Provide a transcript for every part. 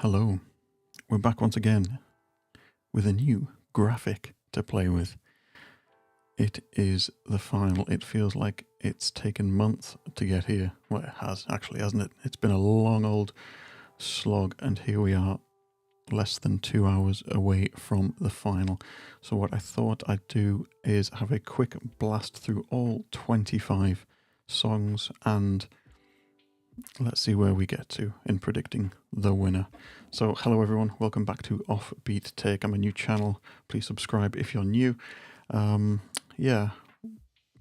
Hello, we're back once again with a new graphic to play with. It is the final. It feels like it's taken months to get here. Well, it has actually, hasn't it? It's been a long old slog, and here we are, less than 2 hours away from the final. So what I thought I'd do is have a quick blast through all 25 songs and let's see where we get to in predicting the winner. So hello everyone, welcome back to Offbeat Take. I'm a new channel, please subscribe if you're new. Yeah,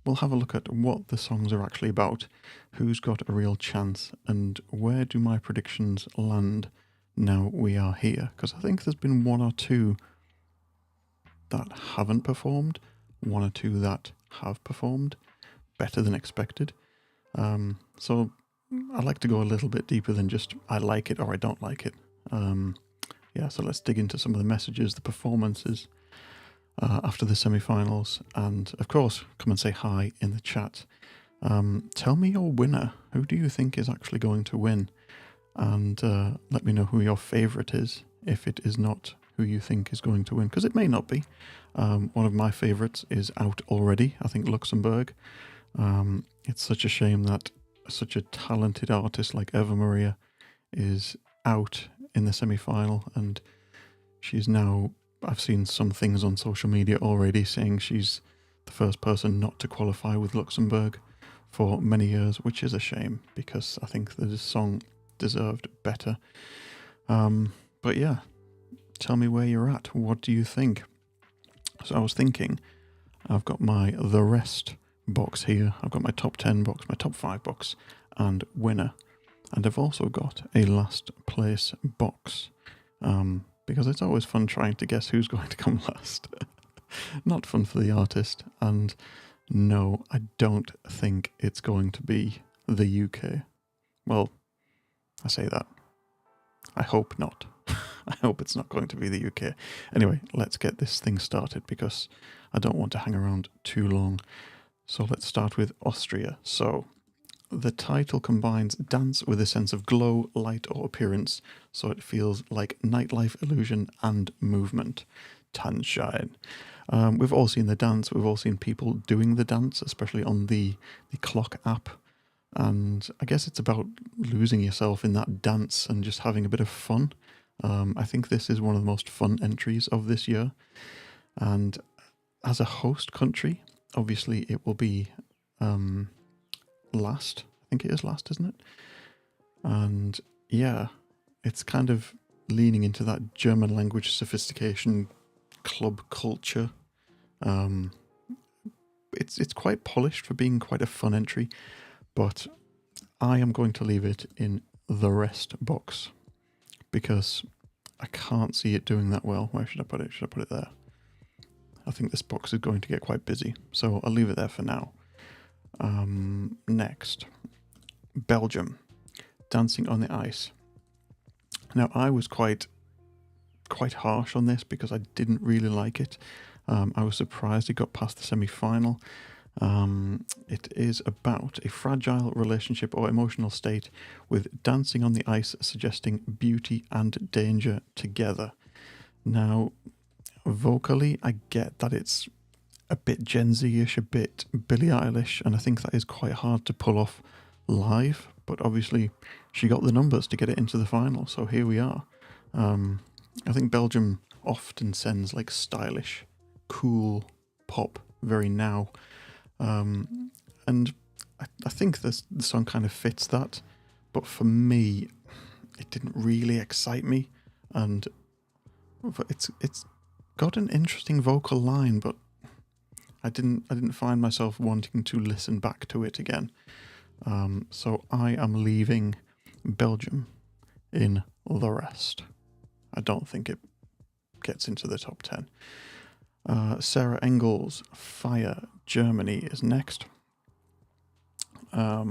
we'll have a look at what the songs are actually about, who's got a real chance, and where do my predictions land now we are here. Because I think there's been one or two that haven't performed, one or two that have performed better than expected. So I like to go a little bit deeper than just I like it or I don't like it. Yeah, so let's dig into some of the messages, the performances after the semi-finals, and of course, come and say hi in the chat. Tell me your winner. Who do you think is actually going to win? And let me know who your favourite is, if it is not who you think is going to win, because it may not be. One of my favourites is out already, I think Luxembourg. It's such a shame that such a talented artist like Eva Maria is out in the semi-final, and she's now, I've seen some things on social media already saying she's the first person not to qualify with Luxembourg for many years, which is a shame because I think the song deserved better. But yeah, tell me where you're at. What do you think? So I was thinking, I've got my The Rest box here. I've got my top 10 box, my top 5 box, and winner. And I've also got a last place box, because it's always fun trying to guess who's going to come last. Not fun for the artist. And no, I don't think it's going to be the UK. Well, I say that. I hope not. I hope it's not going to be the UK. Anyway, let's get this thing started because I don't want to hang around too long. So let's start with Austria. So the title combines dance with a sense of glow, light or appearance, so it feels like nightlife illusion and movement. Tanzschein. We've all seen the dance, we've all seen people doing the dance, especially on the clock app. And I guess it's about losing yourself in that dance and just having a bit of fun. I think this is one of the most fun entries of this year. And as a host country, obviously it will be last. I think it is last, isn't it? And yeah, it's kind of leaning into that German language sophistication club culture. It's quite polished for being quite a fun entry, but I am going to leave it in the rest box because I can't see it doing that well. Where should I put it? Should I put it there? I think this box is going to get quite busy, so I'll leave it there for now. Next, Belgium, Dancing on the Ice. Now, I was quite harsh on this because I didn't really like it. I was surprised it got past the semi-final. It is about a fragile relationship or emotional state with dancing on the ice suggesting beauty and danger together. Now, vocally, I get that it's a bit Gen Z-ish, a bit Billie Eilish, and I think that is quite hard to pull off live, but obviously she got the numbers to get it into the final, so here we are. I think Belgium often sends like stylish, cool pop, very now, and I think the song kind of fits that, but for me, it didn't really excite me, and it's got an interesting vocal line, but I didn't find myself wanting to listen back to it again. So I am leaving Belgium in the rest. I don't think it gets into the top 10. Sarah Engels, Fire, Germany is next. A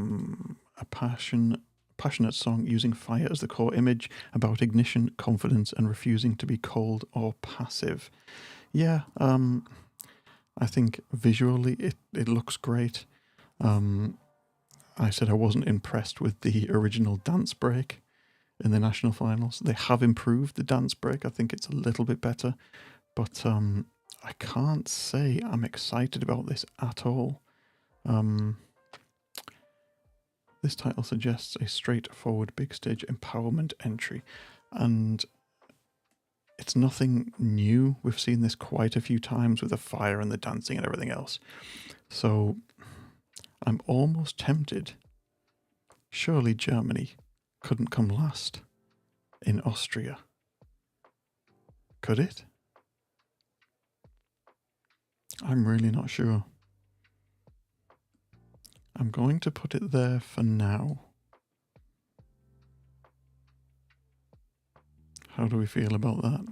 passionate song using fire as the core image, about ignition, confidence, and refusing to be cold or passive. Yeah, I think visually it looks great. I said I wasn't impressed with the original dance break. in the national finals. They have improved the dance break. I think it's a little bit better, but I can't say I'm excited about this at all. This title suggests a straightforward big stage empowerment entry, and it's nothing new. We've seen this quite a few times with the fire and the dancing and everything else. So I'm almost tempted. Surely Germany couldn't come last in Austria. Could it? I'm really not sure. I'm going to put it there for now. How do we feel about that?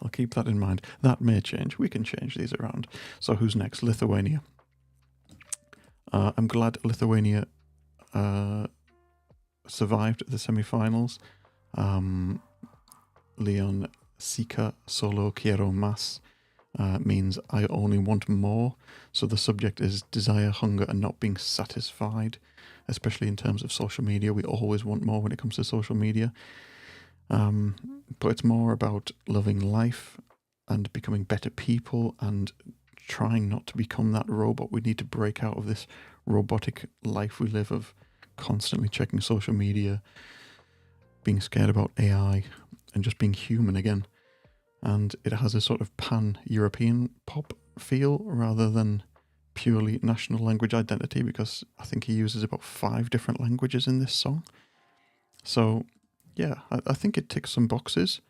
I'll keep that in mind. That may change. We can change these around. So who's next? Lithuania. I'm glad Lithuania survived the semi-finals. Leon Sika Solo Quiero Más means I only want more. So the subject is desire, hunger, and not being satisfied, especially in terms of social media. We always want more when it comes to social media. But it's more about loving life and becoming better people and trying not to become that robot. We need to break out of this robotic life we live of constantly checking social media, being scared about AI, and just being human again. And it has a sort of pan-European pop feel rather than purely national language identity, because I think he uses about 5 different languages in this song. So yeah, I think it ticks some boxes.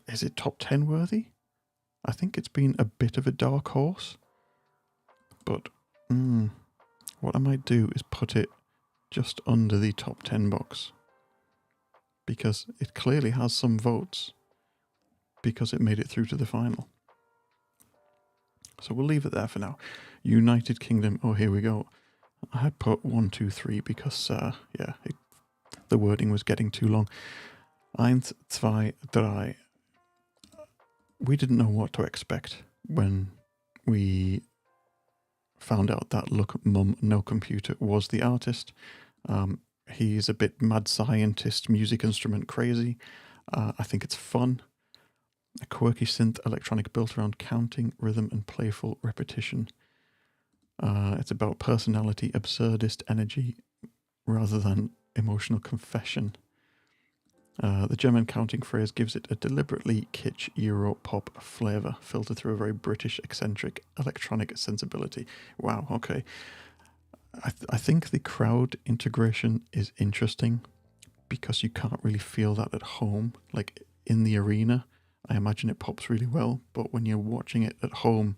Is it top 10 worthy? I think it's been a bit of a dark horse, but what I might do is put it just under the top 10 box, because it clearly has some votes because it made it through to the final. So we'll leave it there for now. United Kingdom, oh here we go. I had put 1, 2, 3 because the wording was getting too long. 1, 2, 3. We didn't know what to expect when we found out that Look Mum No Computer was the artist. He's a bit mad scientist, music instrument crazy. I think it's fun. A quirky synth electronic built around counting, rhythm, and playful repetition. It's about personality, absurdist energy, rather than emotional confession. The German counting phrase gives it a deliberately kitsch Euro pop flavour, filtered through a very British eccentric electronic sensibility. Wow, okay. I think the crowd integration is interesting because you can't really feel that at home. Like in the arena, I imagine it pops really well, but when you're watching it at home,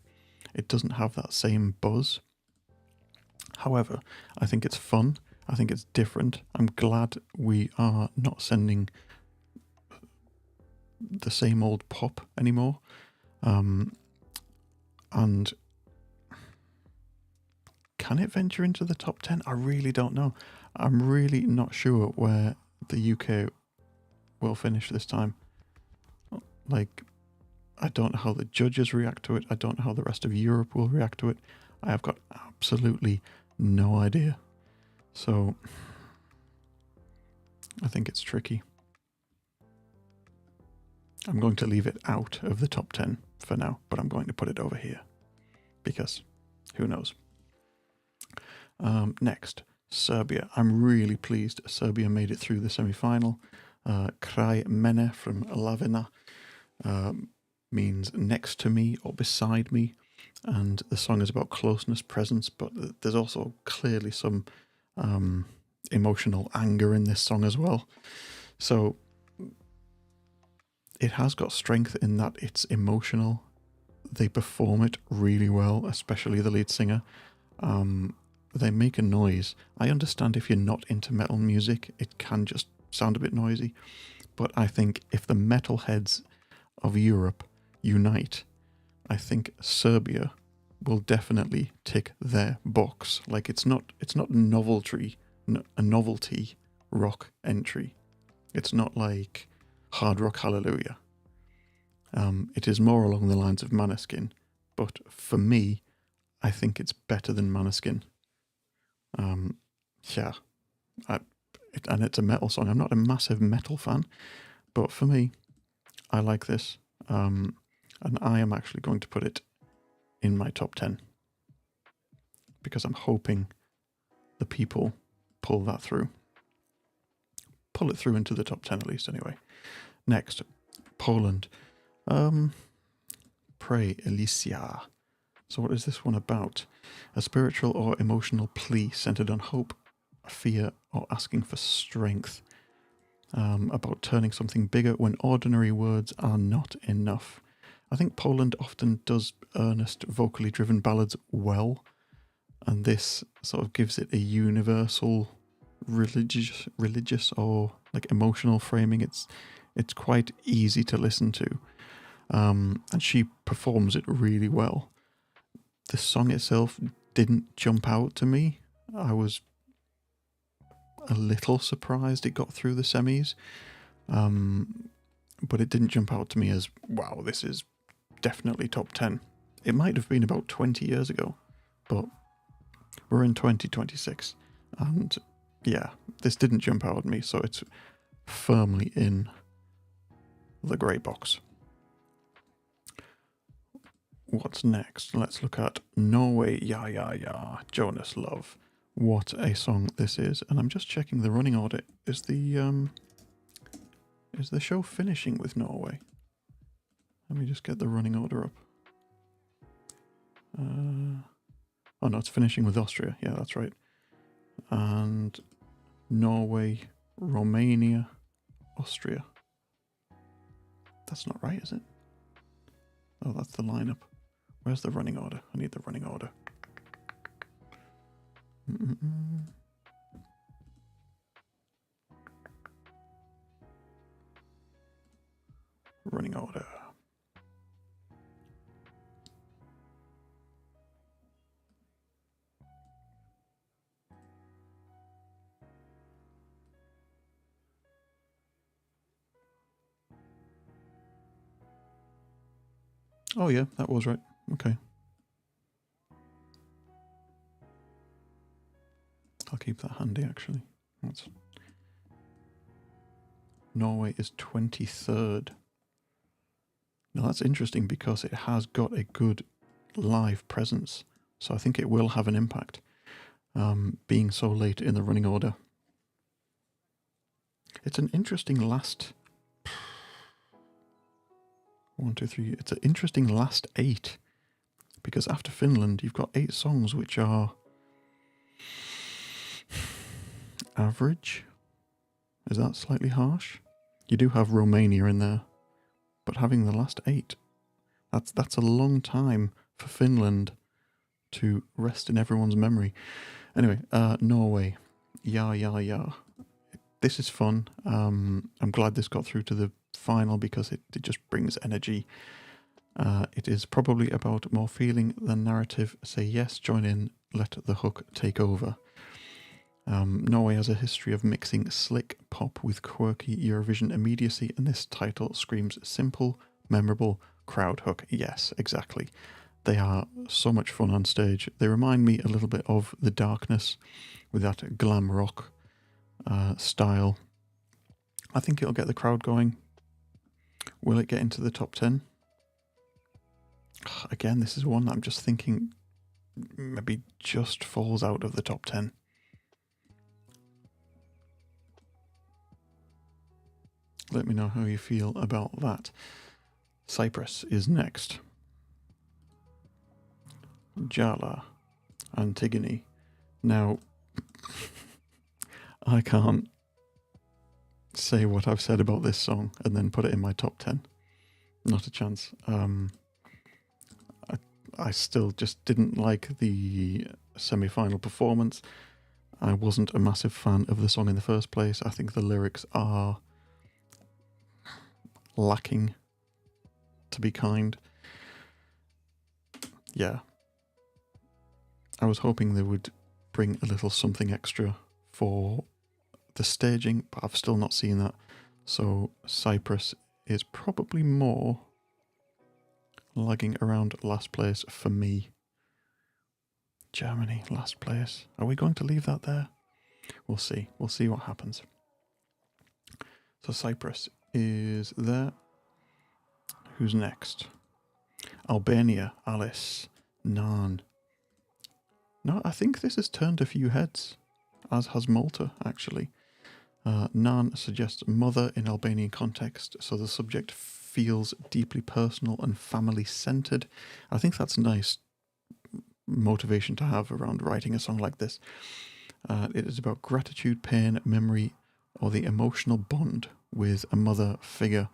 it doesn't have that same buzz. However, I think it's fun. I think it's different. I'm glad we are not sending the same old pop anymore. And can it venture into the top 10? I really don't know. I'm really not sure where the UK will finish this time. Like, I don't know how the judges react to it. I don't know how the rest of Europe will react to it. I have got absolutely no idea. So I think it's tricky. I'm going to leave it out of the top 10 for now, but I'm going to put it over here because who knows. Next, Serbia. I'm really pleased Serbia made it through the semi-final. Kraj mene from Lavina means next to me or beside me, and the song is about closeness, presence, but there's also clearly some emotional anger in this song as well. So it has got strength in that it's emotional. They perform it really well, especially the lead singer. They make a noise. I understand if you're not into metal music, it can just sound a bit noisy. But I think if the metalheads of Europe unite, I think Serbia will definitely tick their box. Like it's not a novelty rock entry. It's not like Hard Rock Hallelujah. It is more along the lines of Maneskin. But for me, I think it's better than Maneskin. Yeah, and it's a metal song. I'm not a massive metal fan, but for me, I like this, and I am actually going to put it in my top 10 because I'm hoping the people pull it through into the top 10 at least anyway. Next, Poland. Pray Elysia. So what is this one about? A spiritual or emotional plea centered on hope, fear, or asking for strength. About turning something bigger when ordinary words are not enough. I think Poland often does earnest, vocally driven ballads well, and this sort of gives it a universal religious or like emotional framing. It's quite easy to listen to, and she performs it really well. The song itself didn't jump out to me. I was a little surprised it got through the semis, but it didn't jump out to me as, wow, this is definitely top 10. It might have been about 20 years ago, but we're in 2026, and yeah, this didn't jump out at me, so it's firmly in the grey box. What's next? Let's look at Norway. Yeah, yeah, yeah. Jonas Love. What a song this is. And I'm just checking the running order. Is the show finishing with Norway? Let me just get the running order up. Oh no, it's finishing with Austria. Yeah, that's right. And Norway, Romania, Austria. That's not right, is it? Oh, that's the lineup. Where's the running order? I need the running order. Running order. Oh yeah, that was right. Okay. I'll keep that handy actually. Norway is 23rd. Now that's interesting because it has got a good live presence. So I think it will have an impact, being so late in the running order. It's an interesting last... 1, 2, 3... It's an interesting last 8. Because after Finland, you've got 8 songs which are... average? Is that slightly harsh? You do have Romania in there. But having the last 8, that's a long time for Finland to rest in everyone's memory. Anyway, Norway. Yeah, yeah, yeah. This is fun. I'm glad this got through to the final because it just brings energy. It is probably about more feeling than narrative. Say yes, join in, let the hook take over. Norway has a history of mixing slick pop with quirky Eurovision immediacy, and this title screams simple, memorable crowd hook. Yes, exactly. They are so much fun on stage. They remind me a little bit of The Darkness with that glam rock style. I think it'll get the crowd going. Will it get into the top 10? Again, this is one that I'm just thinking maybe just falls out of the top 10. Let me know how you feel about that. Cyprus is next. Jala, Antigone. Now, I can't say what I've said about this song and then put it in my top 10. Not a chance. I still just didn't like the semi-final performance. I wasn't a massive fan of the song in the first place. I think the lyrics are lacking, to be kind. Yeah. I was hoping they would bring a little something extra for the staging, but I've still not seen that. So Cyprus is probably more lagging around last place for me. Germany, last place. Are we going to leave that there? We'll see. We'll see what happens. So Cyprus is there. Who's next? Albania, Alice, Nan. No, I think this has turned a few heads, as has Malta, actually. Nan suggests mother in Albanian context, so the subject feels deeply personal and family-centered. I think that's nice motivation to have around writing a song like this. It is about gratitude, pain, memory, or the emotional bond with a mother figure.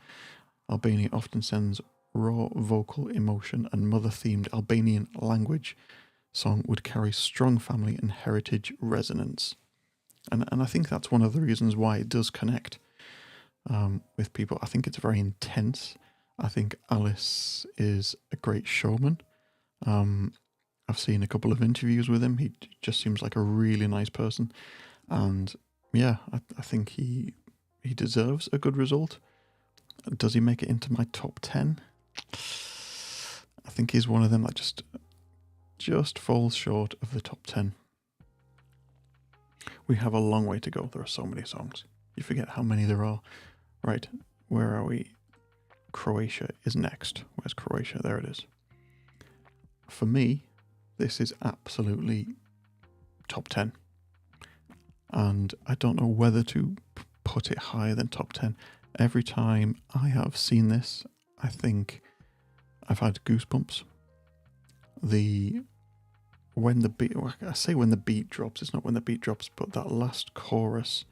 Albania often sends raw vocal emotion, and mother-themed Albanian language song would carry strong family and heritage resonance. And I think that's one of the reasons why it does connect with people. I think it's very intense. I think Alice is a great showman. I've seen a couple of interviews with him. He just seems like a really nice person. And yeah, I think he deserves a good result. Does he make it into my top 10? I think he's one of them that just falls short of the top 10. We have a long way to go. There are so many songs. You forget how many there are. Right, where are we? Croatia is next. Where's Croatia? There it is. For me, this is absolutely top 10. And I don't know whether to put it higher than top 10. Every time I have seen this, I think I've had goosebumps. When the beat drops, it's not when the beat drops, but that last chorus,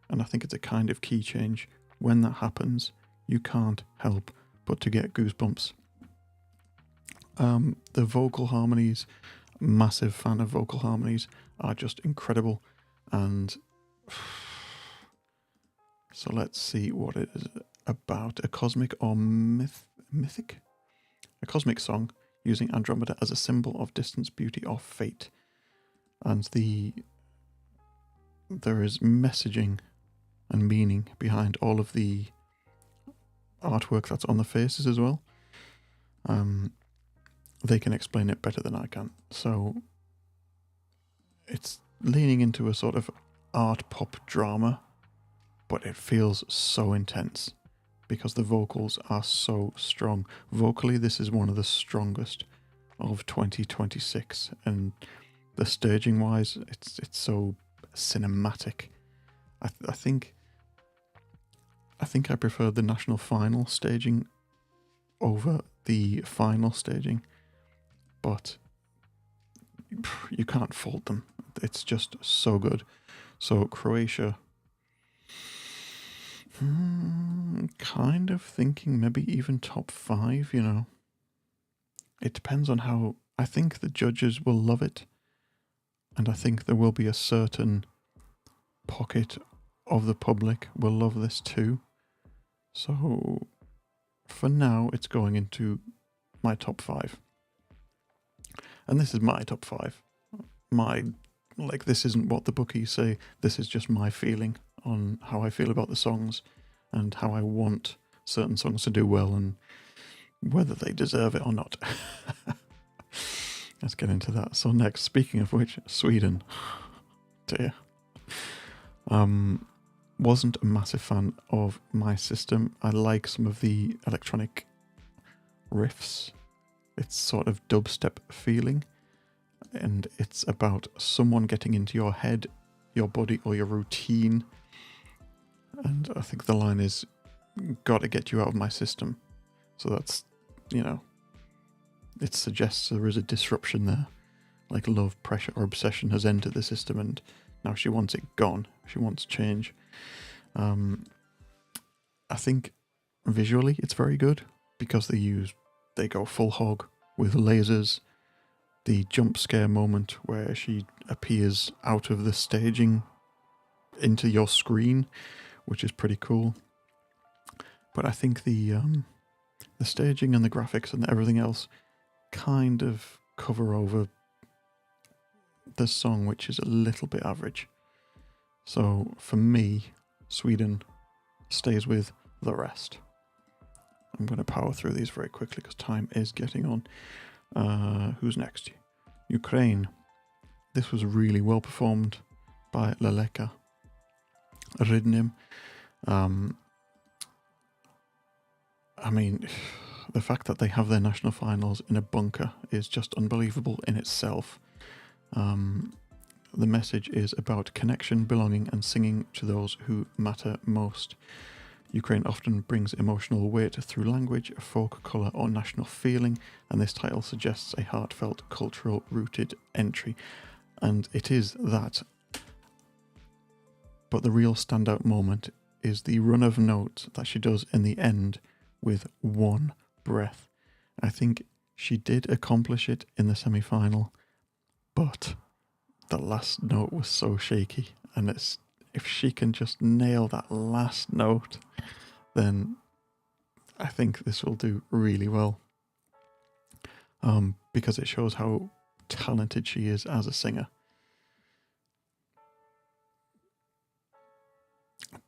and I think it's a kind of key change. When that happens, you can't help but to get goosebumps. The vocal harmonies, massive fan of vocal harmonies, are just incredible. And so let's see what it is about. A cosmic or mythic? A cosmic song using Andromeda as a symbol of distance, beauty, or fate. And there is messaging and meaning behind all of the artwork that's on the faces as well. They can explain it better than I can. So it's leaning into a sort of art pop drama, but it feels so intense because the vocals are so strong. Vocally, this is one of the strongest of 2026, and the staging wise, it's so cinematic. I think I prefer the national final staging over the final staging, but you can't fault them. It's just so good. So Croatia, kind of thinking maybe even top 5, you know. It depends on how. I think the judges will love it, and I think there will be a certain pocket of the public will love this too. So for now, it's going into my top 5. And this is my top 5. This isn't what the bookies say. This is just my feeling on how I feel about the songs and how I want certain songs to do well and whether they deserve it or not. Let's get into that. So next, speaking of which, Sweden. Dear. Wasn't a massive fan of My System. I like some of the electronic riffs. It's sort of dubstep feeling, and it's about someone getting into your head, your body, or your routine. And I think the line is, "Got to get you out of my system." So that's, it suggests there is a disruption there. Like love, pressure, or obsession has entered the system, and now she wants it gone. She wants change. I think visually it's very good because they go full hog with lasers. The jump scare moment where she appears out of the staging into your screen, which is pretty cool. But I think the staging and the graphics and everything else kind of cover over the song, which is a little bit average. So for me, Sweden stays with the rest. I'm going to power through these very quickly because time is getting on. Who's next? Ukraine. this was really well performed by Leleka Ridnim. I mean, the fact that they have their national finals in a bunker is just unbelievable in itself. The message is about connection, belonging, and singing to those who matter most. Ukraine often brings emotional weight through language, folk colour, or national feeling, and this title suggests a heartfelt, cultural-rooted entry. And it is that. But the real standout moment is the run of notes that she does in the end with one breath. I think she did accomplish it in the semi-final, but the last note was so shaky, and if she can just nail that last note, then I think this will do really well, because it shows how talented she is as a singer.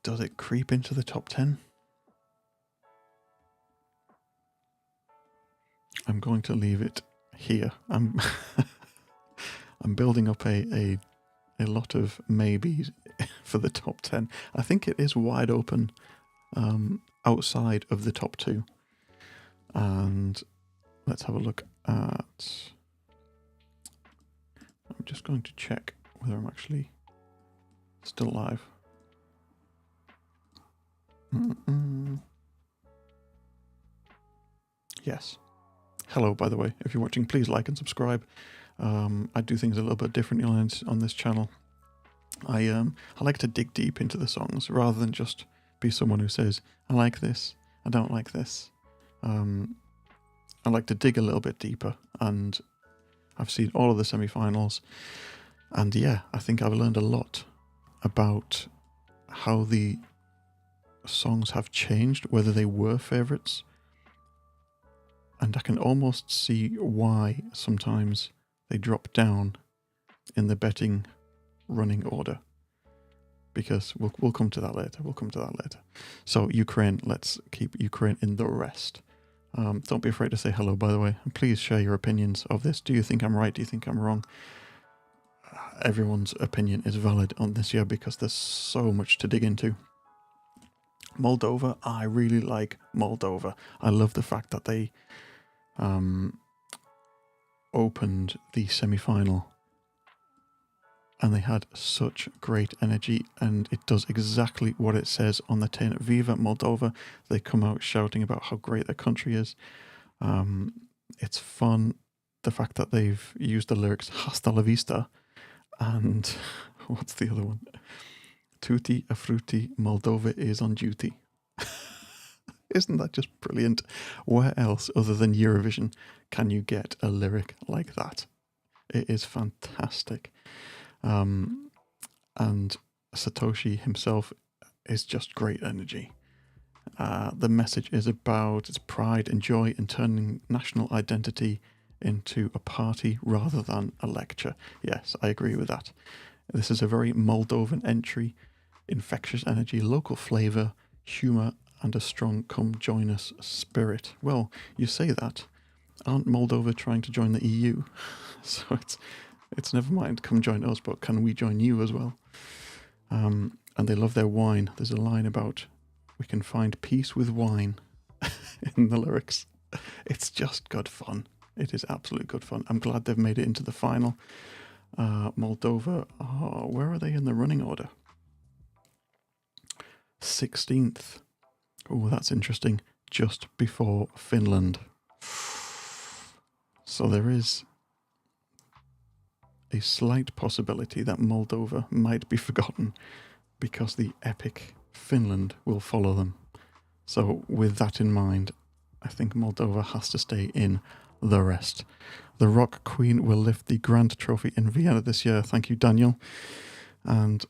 Does it creep into the top 10? I'm going to leave it here. I'm building up a lot of maybes for the top 10. I think it is wide open outside of the top 2. And let's have a look at... I'm just going to check whether I'm actually still live. Yes. Hello, by the way. If you're watching, please like and subscribe. I do things a little bit differently on this channel. I like to dig deep into the songs rather than just be someone who says, I like this, I don't like this. I like to dig a little bit deeper, and I've seen all of the semi-finals, and yeah, I think I've learned a lot about how the songs have changed, whether they were favourites, and I can almost see why sometimes they drop down in the betting running order, because we'll come to that later. So Ukraine, let's keep Ukraine in the rest. Don't be afraid to say hello, by the way, and please share your opinions of this. Do you think I'm right? Do you think I'm wrong? Everyone's opinion is valid on this year because there's so much to dig into. Moldova, I really like Moldova. I love the fact that they opened the semi-final and they had such great energy, and it does exactly what it says on the tin. Viva Moldova. They come out shouting about how great their country is. It's fun. The fact that they've used the lyrics Hasta la vista and what's the other one? Tutti a frutti, Moldova is on duty. Isn't that just brilliant? Where else other than Eurovision can you get a lyric like that? It is fantastic. And Satoshi himself is just great energy. The message is about its pride and joy in turning national identity into a party rather than a lecture. Yes, I agree with that. This is a very Moldovan entry. Infectious energy, local flavour, humour, and a strong come join us spirit. Well, you say that. Aren't Moldova trying to join the EU? So it's never mind, come join us, but can we join you as well? And they love their wine. There's a line about, we can find peace with wine in the lyrics. It's just good fun. It is absolute good fun. I'm glad they've made it into the final. Moldova, where are they in the running order? 16th. Oh, that's interesting. Just before Finland. So there is a slight possibility that Moldova might be forgotten because the epic Finland will follow them. So with that in mind, I think Moldova has to stay in the rest. The Rock Queen will lift the Grand Trophy in Vienna this year. Thank you, Daniel. And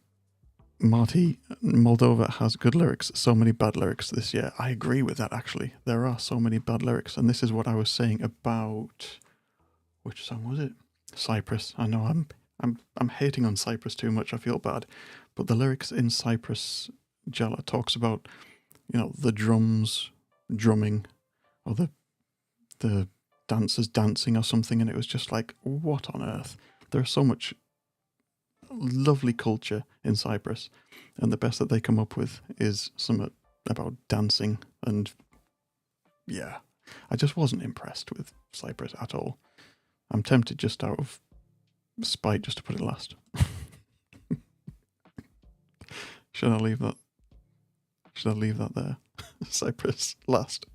Marty, Moldova has good lyrics, so many bad lyrics this year. I agree with that, actually. There are so many bad lyrics, and this is what I was saying about... Which song was it? Cyprus. I know I'm hating on Cyprus too much. I feel bad. But the lyrics in Cyprus, Jala talks about, you know, the drums drumming, or the dancers dancing or something, and it was just like, what on earth? There's so much lovely culture in Cyprus, and the best that they come up with is something about dancing, and yeah, I just wasn't impressed with Cyprus at all. I'm tempted just out of spite just to put it last. Should I leave that? Should I leave that there? Cyprus last.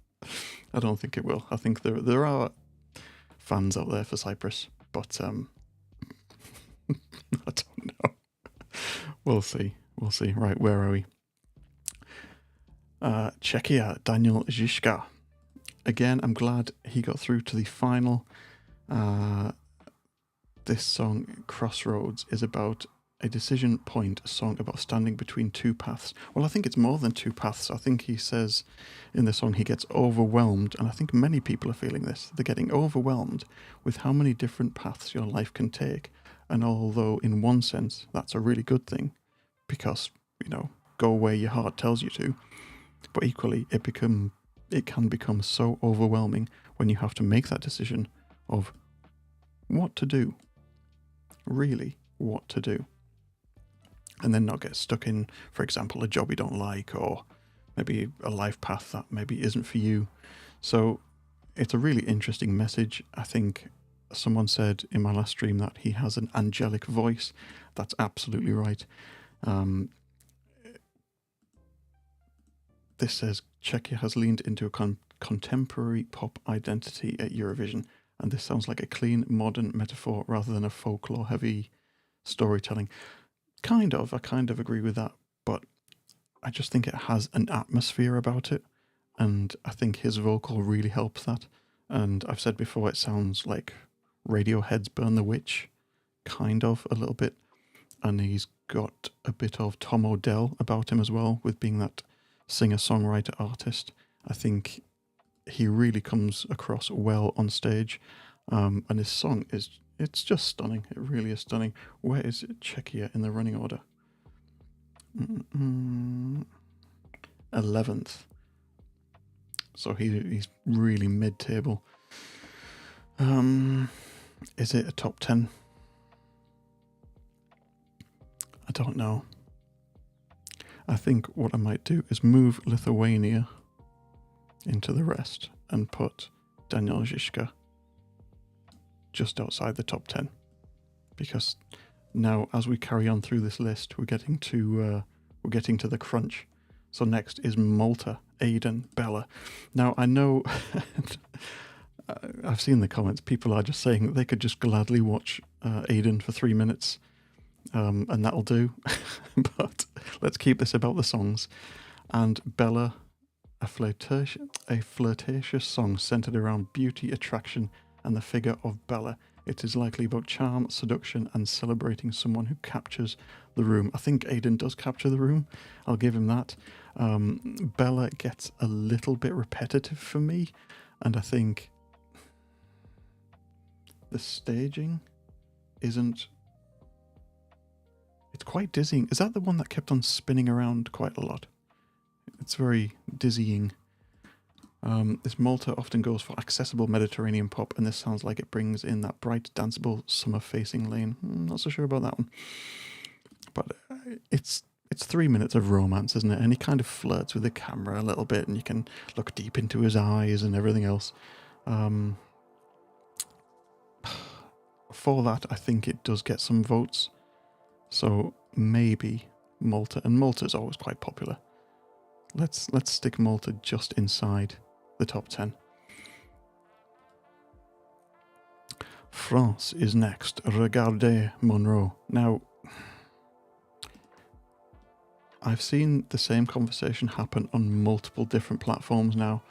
I don't think it will. I think there are fans out there for Cyprus, but I don't know. We'll see. We'll see. Right, where are we? Czechia, Daniel Žižka. Again, I'm glad he got through to the final. This song, Crossroads, is about a decision point, a song about standing between two paths. Well, I think it's more than two paths. I think he says in the song he gets overwhelmed, and I think many people are feeling this. They're getting overwhelmed with how many different paths your life can take. And although in one sense that's a really good thing, because, go where your heart tells you to, but equally it can become so overwhelming when you have to make that decision of what to do. Really, what to do. And then not get stuck in, for example, a job you don't like, or maybe a life path that maybe isn't for you. So it's a really interesting message. I think someone said in my last stream that he has an angelic voice. That's absolutely right. This says Czechia has leaned into a contemporary pop identity at Eurovision, and this sounds like a clean, modern metaphor rather than a folklore-heavy storytelling. I kind of agree with that, but I just think it has an atmosphere about it, and I think his vocal really helps that. And I've said before, it sounds like Radiohead's Burn the Witch, kind of, a little bit, and he's got a bit of Tom Odell about him as well, with being that singer-songwriter artist. I think he really comes across well on stage, and his song it's just stunning. It really is stunning. Where is Czechia in the running order? 11th. So he's really mid-table. Is it a top 10? I don't know. I think what I might do is move Lithuania into the rest and put Daniel Žižka just outside the top 10, because now as we carry on through this list, we're getting to the crunch. So next is Malta, Aiden, Bella. Now I know I've seen the comments. People are just saying that they could just gladly watch Aiden for 3 minutes, and that'll do. But let's keep this about the songs. And Bella, a flirtatious song centered around beauty, attraction, and the figure of Bella. It is likely about charm, seduction, and celebrating someone who captures the room. I think Aiden does capture the room. I'll give him that. Bella gets a little bit repetitive for me, and I think the staging isn't... It's quite dizzying. Is that the one that kept on spinning around quite a lot? It's very dizzying. This Malta often goes for accessible Mediterranean pop, and this sounds like it brings in that bright, danceable, summer-facing lane. Not so sure about that one. But it's 3 minutes of romance, isn't it? And he kind of flirts with the camera a little bit, and you can look deep into his eyes and everything else. For that, I think it does get some votes. So maybe Malta, and Malta is always quite popular. Let's stick Malta just inside the top 10. France is next. Regardez Monroe. Now, I've seen the same conversation happen on multiple different platforms now,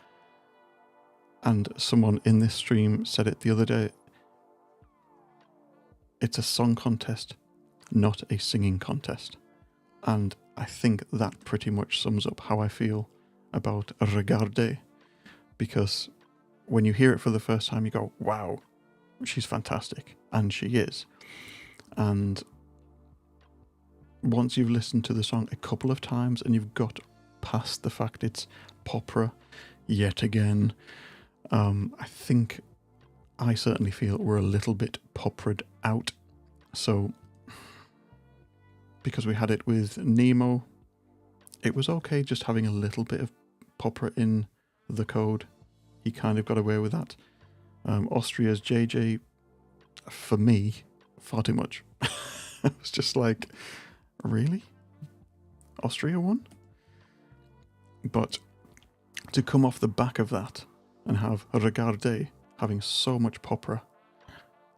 and someone in this stream said it the other day. It's a song contest, not a singing contest. And I think that pretty much sums up how I feel about Regardez, because when you hear it for the first time, you go, wow, she's fantastic. And she is. And once you've listened to the song a couple of times and you've got past the fact it's popra yet again, I think I certainly feel we're a little bit popra'd out. So because we had it with Nemo. It was okay just having a little bit of opera in the code. He kind of got away with that. Austria's JJ, for me, far too much. It was just like, really? Austria won? But to come off the back of that and have Regarde having so much popra,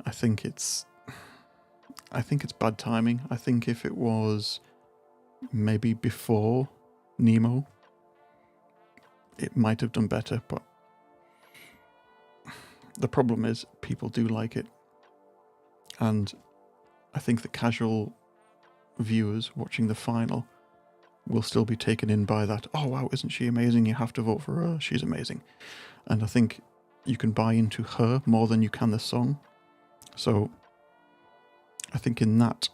I think it's bad timing. I think if it was maybe before Nemo, it might have done better, but the problem is people do like it. And I think the casual viewers watching the final will still be taken in by that. Oh wow, isn't she amazing? You have to vote for her. She's amazing. And I think you can buy into her more than you can the song. So I think in that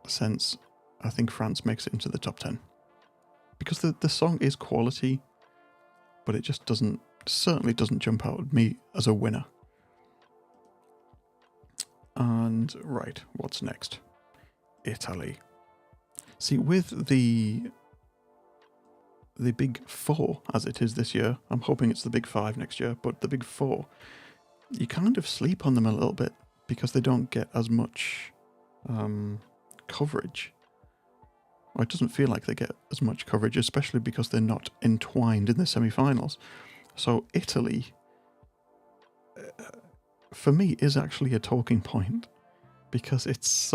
sense, I think France makes it into the top 10. Because the song is quality, but it just certainly doesn't jump out at me as a winner. And right, what's next? Italy. See, with the big four, as it is this year, I'm hoping it's the big five next year, but the big four, you kind of sleep on them a little bit because they don't get as much coverage. Or it doesn't feel like they get as much coverage, especially because they're not entwined in the semi-finals. So Italy, for me, is actually a talking point because it's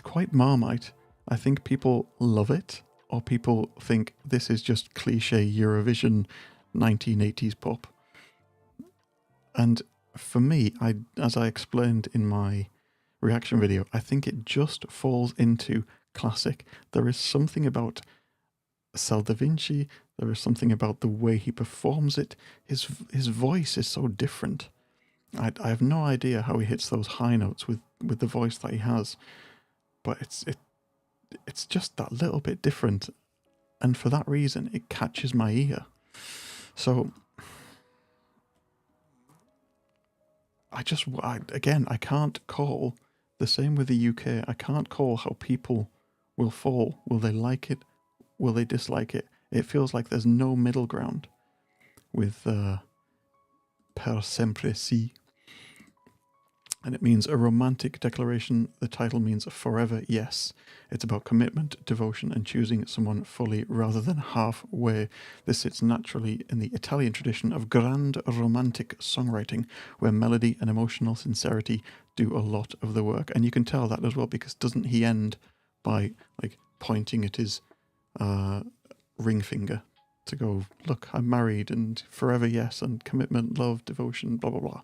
quite Marmite. I think people love it, or people think this is just cliche Eurovision 1980s pop. And for me, as I explained in my reaction video, I think it just falls into classic. There is something about Sal da Vinci, there is something about the way he performs it. His voice is so different. I have no idea how he hits those high notes with the voice that he has, but it's just that little bit different, and for that reason it catches my ear. So I can't call, the same with the UK, I can't call how people will fall. Will they like it? Will they dislike it? It feels like there's no middle ground with Per sempre sì. And it means a romantic declaration. The title means a forever yes. It's about commitment, devotion, and choosing someone fully rather than halfway. This sits naturally in the Italian tradition of grand romantic songwriting, where melody and emotional sincerity do a lot of the work. And you can tell that as well, because doesn't he end by like pointing at his ring finger to go, look, I'm married, and forever yes, and commitment, love, devotion, blah, blah, blah.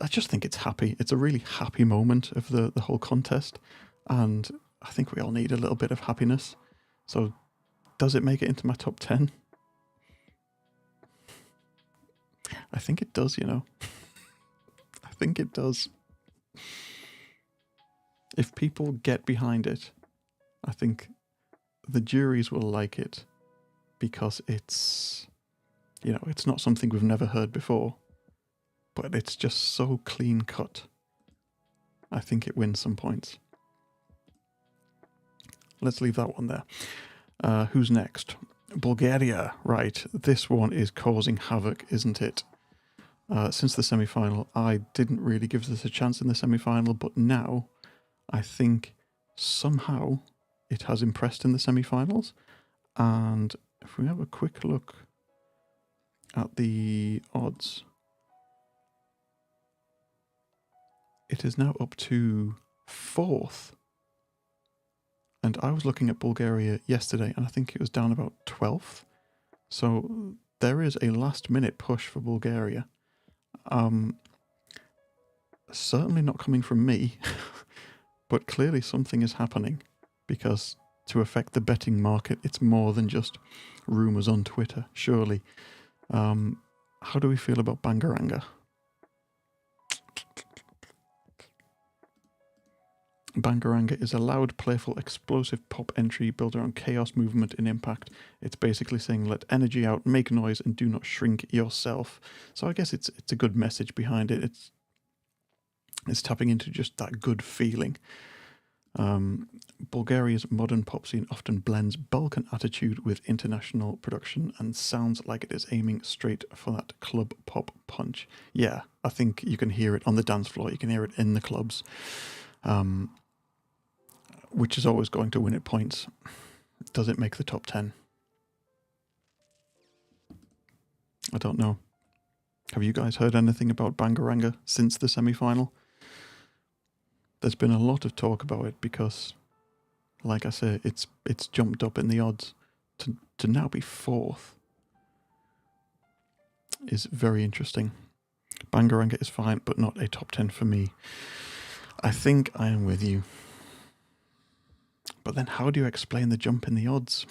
I just think it's happy. It's a really happy moment of the whole contest, and I think we all need a little bit of happiness. So does it make it into my top 10? I think it does, you know. I think it does. If people get behind it, I think the juries will like it because it's, you know, it's not something we've never heard before. But it's just so clean cut. I think it wins some points. Let's leave that one there. Who's next? Bulgaria. Right, this one is causing havoc, isn't it? Since the semi-final, I didn't really give this a chance in the semi-final, but now I think somehow it has impressed in the semi-finals. And if we have a quick look at the odds, it is now up to 4th. And I was looking at Bulgaria yesterday, and I think it was down about 12th. So there is a last-minute push for Bulgaria. Certainly not coming from me, but clearly something is happening, because to affect the betting market, it's more than just rumours on Twitter, surely. How do we feel about Bangaranga? Bangaranga is a loud, playful, explosive pop entry built around chaos, movement, and impact. It's basically saying let energy out, make noise, and do not shrink yourself. So I guess it's a good message behind it. It's tapping into just that good feeling. Bulgaria's modern pop scene often blends Balkan attitude with international production and sounds like it is aiming straight for that club pop punch. Yeah, I think you can hear it on the dance floor, you can hear it in the clubs, which is always going to win it points. Does it make the top 10? I don't know. Have you guys heard anything about Bangaranga since the semi-final? There's been a lot of talk about it because, like I say, it's jumped up in the odds. To now be fourth is very interesting. Bangaranga is fine, but not a top 10 for me. I think I am with you. But then how do you explain the jump in the odds?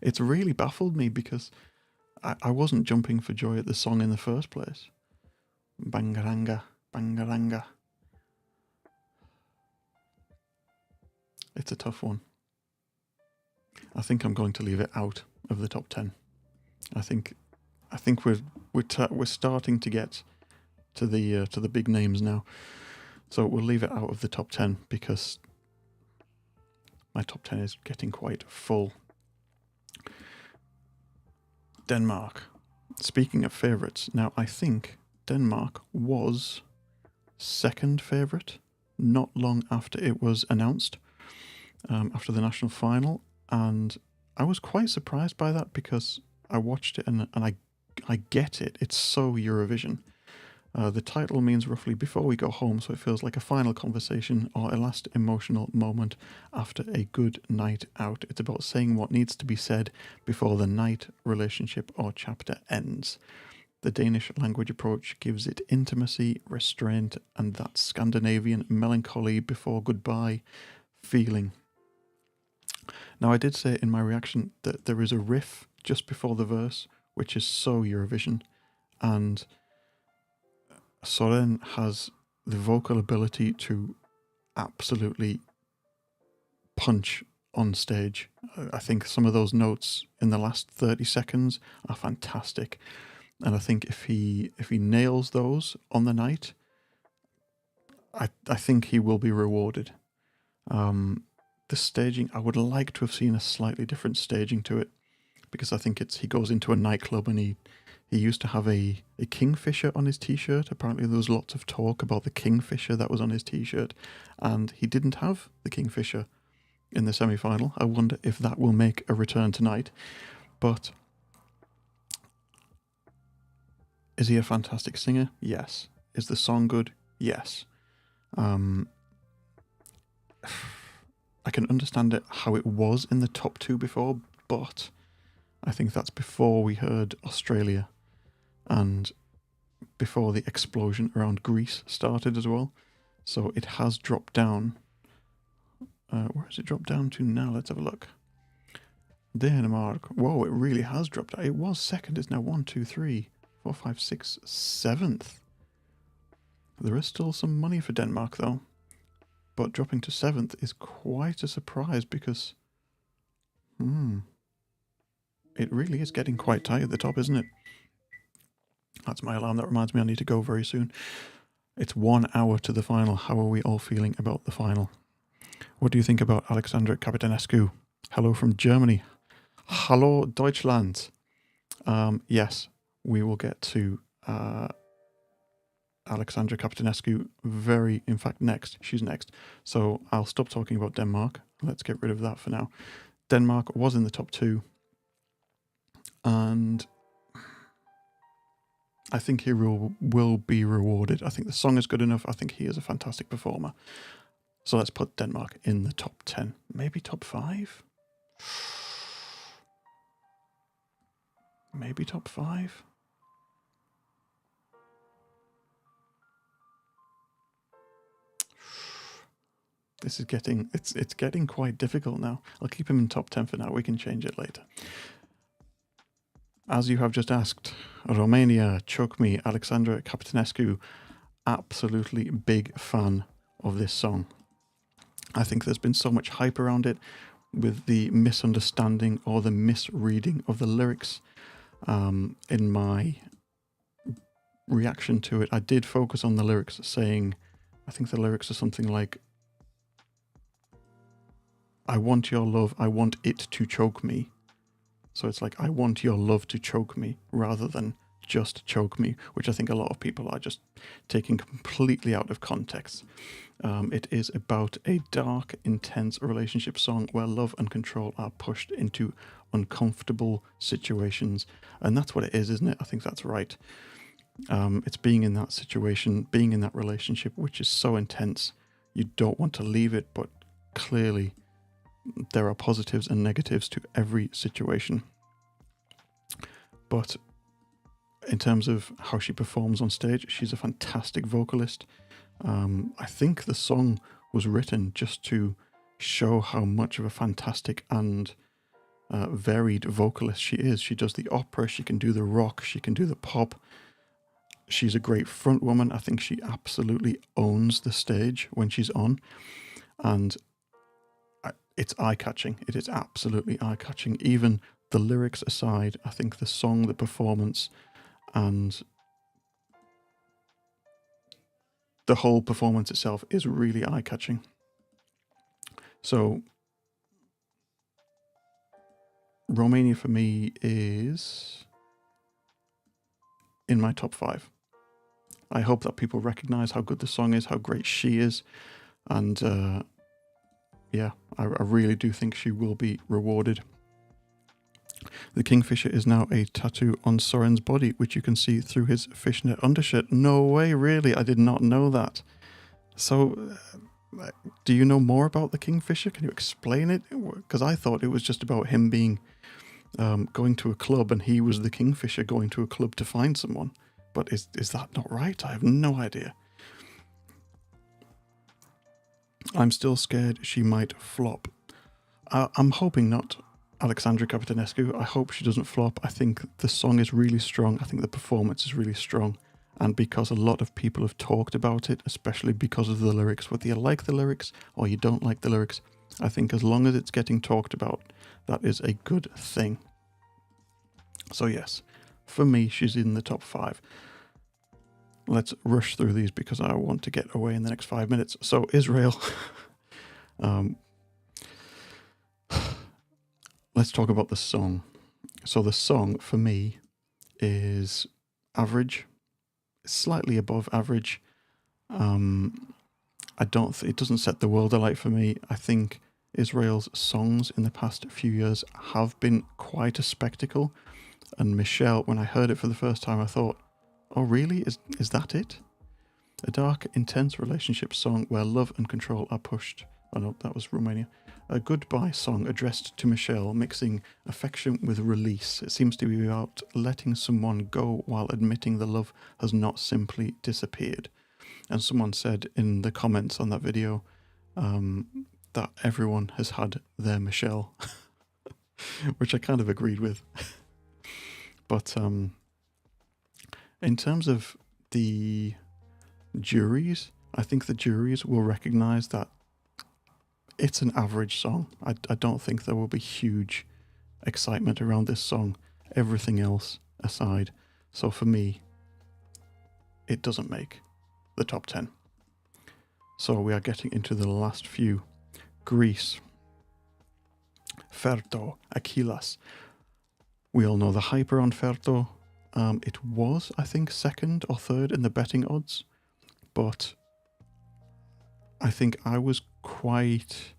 It's really baffled me because I wasn't jumping for joy at the song in the first place. Bangaranga, Bangaranga. It's a tough one. I think I'm going to leave it out of the top 10. I think we're starting to get to the big names now. So we'll leave it out of the top 10 because my top 10 is getting quite full. Denmark. Speaking of favourites, now I think Denmark was second favourite not long after it was announced, after the national final, and I was quite surprised by that because I watched it and I get it. It's so Eurovision. The title means roughly before we go home, so it feels like a final conversation or a last emotional moment after a good night out. It's about saying what needs to be said before the night, relationship or chapter ends. The Danish language approach gives it intimacy, restraint, and that Scandinavian melancholy before goodbye feeling. Now, I did say in my reaction that there is a riff just before the verse, which is so Eurovision, and Soren has the vocal ability to absolutely punch on stage. I think some of those notes in the last 30 seconds are fantastic. And I think if he nails those on the night, I think he will be rewarded. The staging, I would like to have seen a slightly different staging to it, because I think he goes into a nightclub and he used to have a kingfisher on his t-shirt. Apparently there was lots of talk about the kingfisher that was on his t-shirt, and he didn't have the kingfisher in the semi-final. I wonder if that will make a return tonight. But is he a fantastic singer? Yes. Is the song good? Yes. I can understand it how it was in the top 2 before, but I think that's before we heard Australia and before the explosion around Greece started as well. So it has dropped down. Where has it dropped down to now? Let's have a look. Denmark. Whoa, it really has dropped. It was second. It's now 1, 2, 3, 4, 5, 6, 7th. There is still some money for Denmark though. But dropping to 7th is quite a surprise because it really is getting quite tight at the top, isn't it? That's my alarm. That reminds me I need to go very soon. It's 1 hour to the final. How are we all feeling about the final? What do you think about Alexandra Capitanescu? Hello from Germany. Hallo Deutschland. Yes, we will get to Alexandra Capitanescu in fact, next. She's next. So I'll stop talking about Denmark. Let's get rid of that for now. Denmark was in the top 2. And I think he will be rewarded. I think the song is good enough. I think he is a fantastic performer. So let's put Denmark in the top 10. Maybe top 5? Maybe top 5? This is it's getting quite difficult now. I'll keep him in top 10 for now. We can change it later. As you have just asked, Romania, Choke Me, Alexandra Capitanescu, absolutely big fan of this song. I think there's been so much hype around it with the misunderstanding or the misreading of the lyrics. In my reaction to it, I did focus on the lyrics, saying, I think the lyrics are something like, I want your love, I want it to choke me. So it's like, I want your love to choke me rather than just choke me, which I think a lot of people are just taking completely out of context. It is about a dark, intense relationship song where love and control are pushed into uncomfortable situations. And that's what it is, isn't it? I think that's right. It's being in that situation, being in that relationship, which is so intense. You don't want to leave it, but clearly there are positives and negatives to every situation. But in terms of how she performs on stage, she's a fantastic vocalist. I think the song was written just to show how much of a fantastic and varied vocalist she is. She does the opera, she can do the rock, she can do the pop. She's a great front woman. I think she absolutely owns the stage when she's on. And it's eye-catching. It is absolutely eye-catching. Even the lyrics aside, I think the song, the performance, and the whole performance itself is really eye-catching. So Romania for me is in my top 5. I hope that people recognize how good the song is, how great she is, and yeah, I really do think she will be rewarded. The Kingfisher is now a tattoo on Soren's body, which you can see through his fishnet undershirt. No way, really? I did not know that. So, do you know more about the Kingfisher? Can you explain it? Because I thought it was just about him being going to a club and he was the Kingfisher going to a club to find someone. But is that not right? I have no idea. I'm still scared she might flop. I'm hoping not, Alexandra Capitanescu. I hope she doesn't flop. I think the song is really strong. I think the performance is really strong. And because a lot of people have talked about it, especially because of the lyrics, whether you like the lyrics or you don't like the lyrics, I think as long as it's getting talked about, that is a good thing. So yes, for me, she's in the top 5. Let's rush through these because I want to get away in the next 5 minutes. So Israel, let's talk about the song. So the song for me is average, slightly above average. It doesn't set the world alight for me. I think Israel's songs in the past few years have been quite a spectacle. And Michelle, when I heard it for the first time, I thought, oh really? Is that it? A dark, intense relationship song where love and control are pushed. Oh no, that was Romania. A goodbye song addressed to Michelle, mixing affection with release. It seems to be about letting someone go while admitting the love has not simply disappeared. And someone said in the comments on that video that everyone has had their Michelle, which I kind of agreed with. But in terms of the juries, I think the juries will recognize that it's an average song. I don't think there will be huge excitement around this song, everything else aside. So for me, it doesn't make the top 10. So we are getting into the last few. Greece. Ferto, Achilles. We all know the hyper on Ferto. It was, I think, second or third in the betting odds, but I think I was quite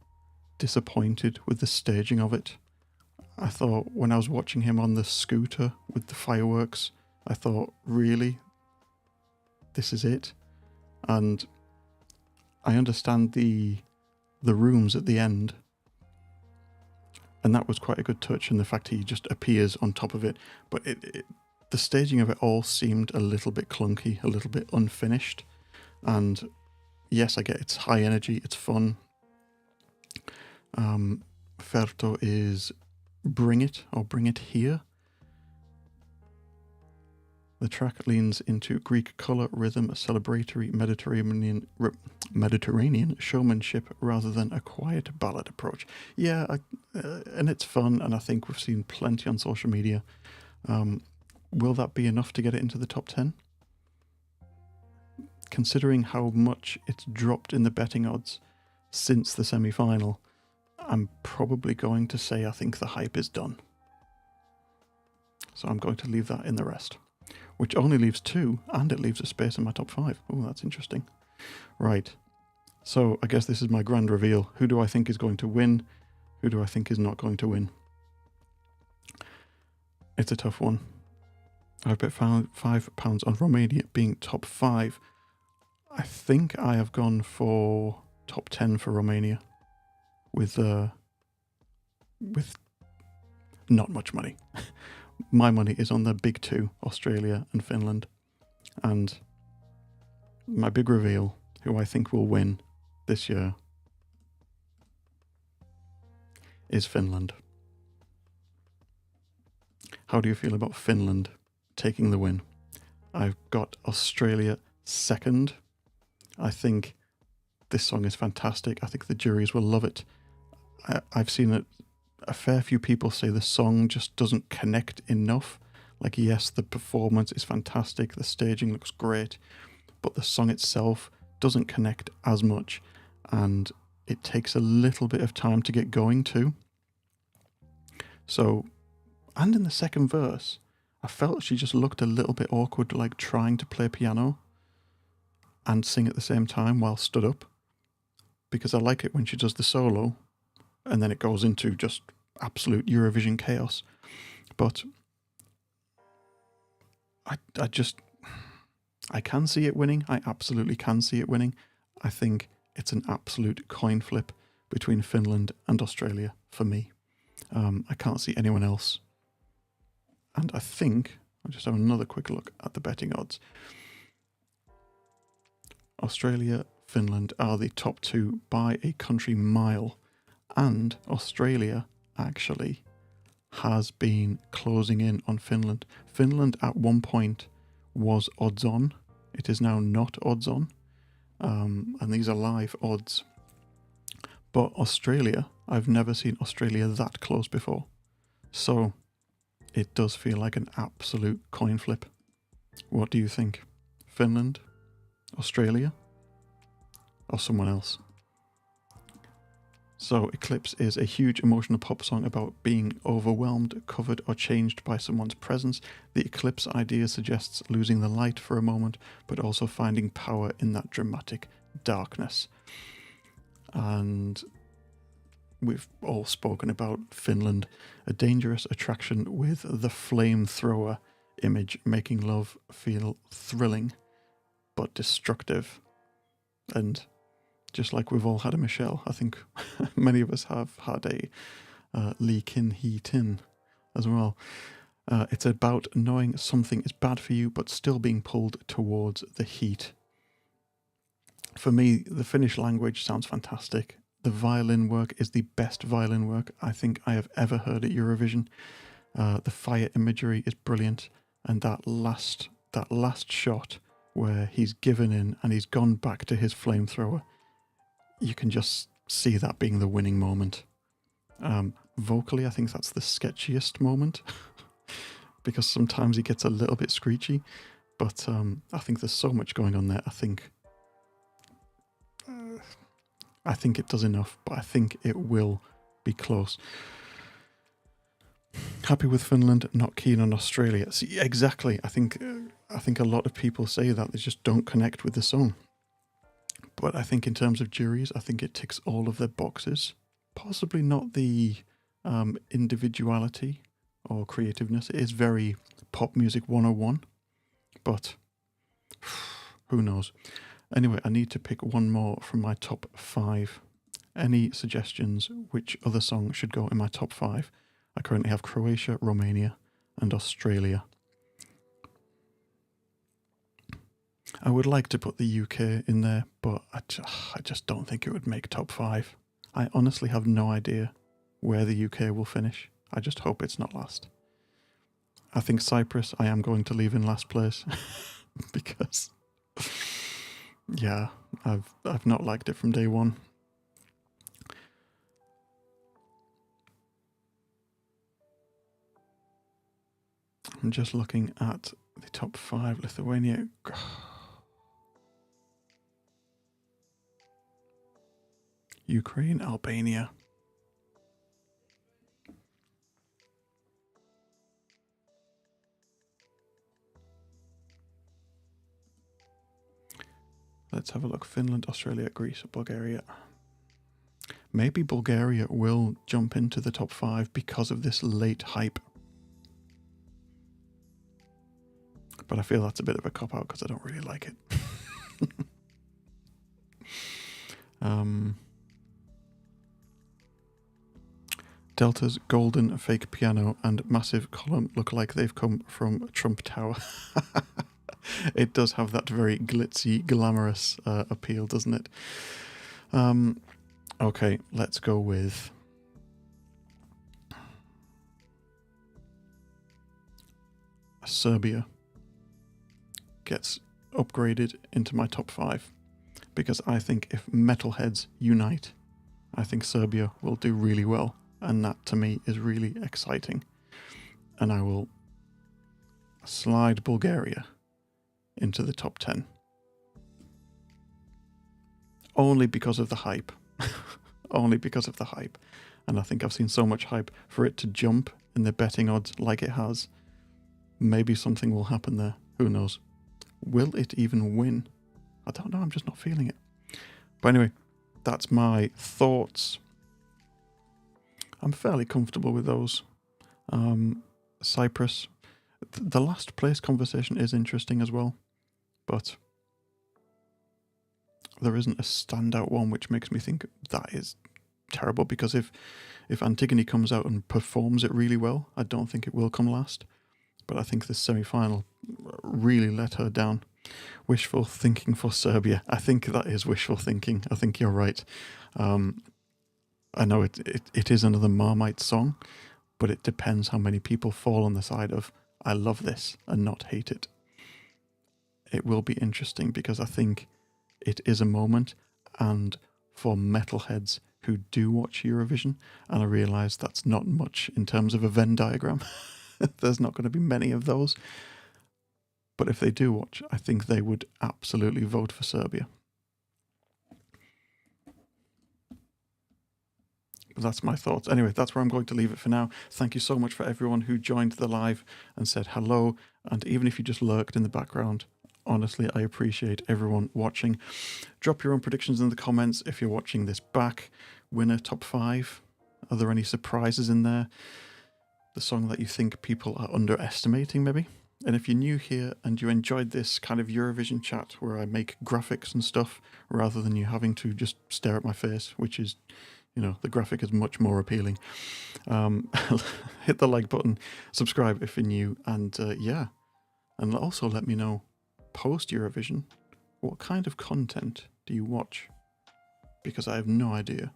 disappointed with the staging of it. I thought when I was watching him on the scooter with the fireworks, I thought, really? This is it? And I understand the rooms at the end, and that was quite a good touch, and the fact he just appears on top of it, but the staging of it all seemed a little bit clunky, a little bit unfinished. And yes, I get it's high energy, it's fun. Ferto is Bring It or Bring It Here. The track leans into Greek colour, rhythm, celebratory Mediterranean showmanship rather than a quiet ballad approach. Yeah, and it's fun, and I think we've seen plenty on social media. Will that be enough to get it into the top 10? Considering how much it's dropped in the betting odds since the semi-final, I'm probably going to say I think the hype is done. So I'm going to leave that in the rest, which only leaves 2, and it leaves a space in my top 5. Oh, that's interesting. Right. So I guess this is my grand reveal. Who do I think is going to win? Who do I think is not going to win? It's a tough one. I've bet £5 on Romania being top 5. I think I have gone for top 10 for Romania with not much money. My money is on the big 2, Australia and Finland. And my big reveal, who I think will win this year, is Finland. How do you feel about Finland taking the win? I've got Australia second. I think this song is fantastic. I think the juries will love it. I've seen it. A fair few people say the song just doesn't connect enough. Like, yes, the performance is fantastic. The staging looks great. But the song itself doesn't connect as much. And it takes a little bit of time to get going too. So, and in the second verse, I felt she just looked a little bit awkward, like trying to play piano and sing at the same time while stood up. Because I like it when she does the solo and then it goes into just absolute Eurovision chaos. But I can see it winning. I absolutely can see it winning. I think it's an absolute coin flip between Finland and Australia for me. I can't see anyone else. And I think, I'll just have another quick look at the betting odds. Australia, Finland are the top 2 by a country mile. And Australia actually has been closing in on Finland. Finland at one point was odds on. It is now not odds on. And these are live odds. But Australia, I've never seen Australia that close before. So it does feel like an absolute coin flip. What do you think? Finland? Australia? Or someone else? So Eclipse is a huge emotional pop song about being overwhelmed, covered or changed by someone's presence. The Eclipse idea suggests losing the light for a moment, but also finding power in that dramatic darkness. And we've all spoken about Finland, a dangerous attraction with the flamethrower image, making love feel thrilling but destructive. And just like we've all had a Michelle, I think many of us have had a Lee Kin Hee Tin as well. It's about knowing something is bad for you, but still being pulled towards the heat. For me, the Finnish language sounds fantastic. The violin work is the best violin work I think I have ever heard at Eurovision. The fire imagery is brilliant, and that last shot where he's given in and he's gone back to his flamethrower, you can just see that being the winning moment. Vocally, I think that's the sketchiest moment because sometimes he gets a little bit screechy, but I think there's so much going on there. I think it does enough, but I think it will be close. Happy with Finland, not keen on Australia. See, exactly. I think a lot of people say that they just don't connect with the song. But I think in terms of juries, I think it ticks all of their boxes. Possibly not the individuality or creativeness. It is very pop music 101, but who knows? Anyway, I need to pick one more from my top 5. Any suggestions which other song should go in my top 5? I currently have Croatia, Romania, and Australia. I would like to put the UK in there, but I just don't think it would make top 5. I honestly have no idea where the UK will finish. I just hope it's not last. I think Cyprus I am going to leave in last place because, yeah, I've not liked it from day one. I'm just looking at the top 5. Lithuania. Ukraine, Albania. Let's have a look. Finland, Australia, Greece, Bulgaria. Maybe Bulgaria will jump into the top 5 because of this late hype. But I feel that's a bit of a cop-out because I don't really like it. Delta's golden fake piano and massive column look like they've come from Trump Tower. It does have that very glitzy, glamorous appeal, doesn't it? Okay, let's go with Serbia. Gets upgraded into my top 5 because I think if metalheads unite, I think Serbia will do really well, and that to me is really exciting. And I will slide Bulgaria into the top 10 only because of the hype. Only because of the hype. And I think I've seen so much hype for it to jump in the betting odds like it has. Maybe something will happen there. Who knows? Will it even win? I don't know. I'm just not feeling it. But anyway, that's my thoughts. I'm fairly comfortable with those. Cyprus. The last place conversation is interesting as well. But there isn't a standout one which makes me think that is terrible, because if Antigone comes out and performs it really well, I don't think it will come last. But I think this semi-final really let her down. Wishful thinking for Serbia. I think that is wishful thinking. I think you're right. I know it is another Marmite song, but it depends how many people fall on the side of I love this and not hate it. It will be interesting because I think it is a moment, and for metalheads who do watch Eurovision, and I realise that's not much in terms of a Venn diagram. There's not going to be many of those. But if they do watch, I think they would absolutely vote for Serbia. But that's my thoughts. Anyway, that's where I'm going to leave it for now. Thank you so much for everyone who joined the live and said hello. And even if you just lurked in the background, honestly, I appreciate everyone watching. Drop your own predictions in the comments if you're watching this back. Winner top 5. Are there any surprises in there? The song that you think people are underestimating, maybe? And if you're new here and you enjoyed this kind of Eurovision chat where I make graphics and stuff rather than you having to just stare at my face, which is, you know, the graphic is much more appealing. Hit the like button, subscribe if you're new, and yeah. And also let me know, post Eurovision, what kind of content do you watch? Because I have no idea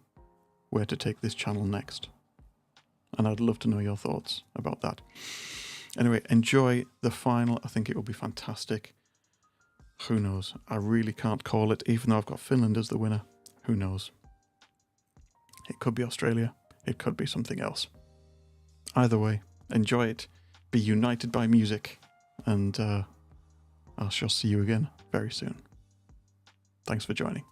where to take this channel next. And I'd love to know your thoughts about that. Anyway, enjoy the final. I think it will be fantastic. Who knows? I really can't call it, even though I've got Finland as the winner. Who knows? It could be Australia. It could be something else. Either way, enjoy it. Be united by music. And I shall see you again very soon. Thanks for joining.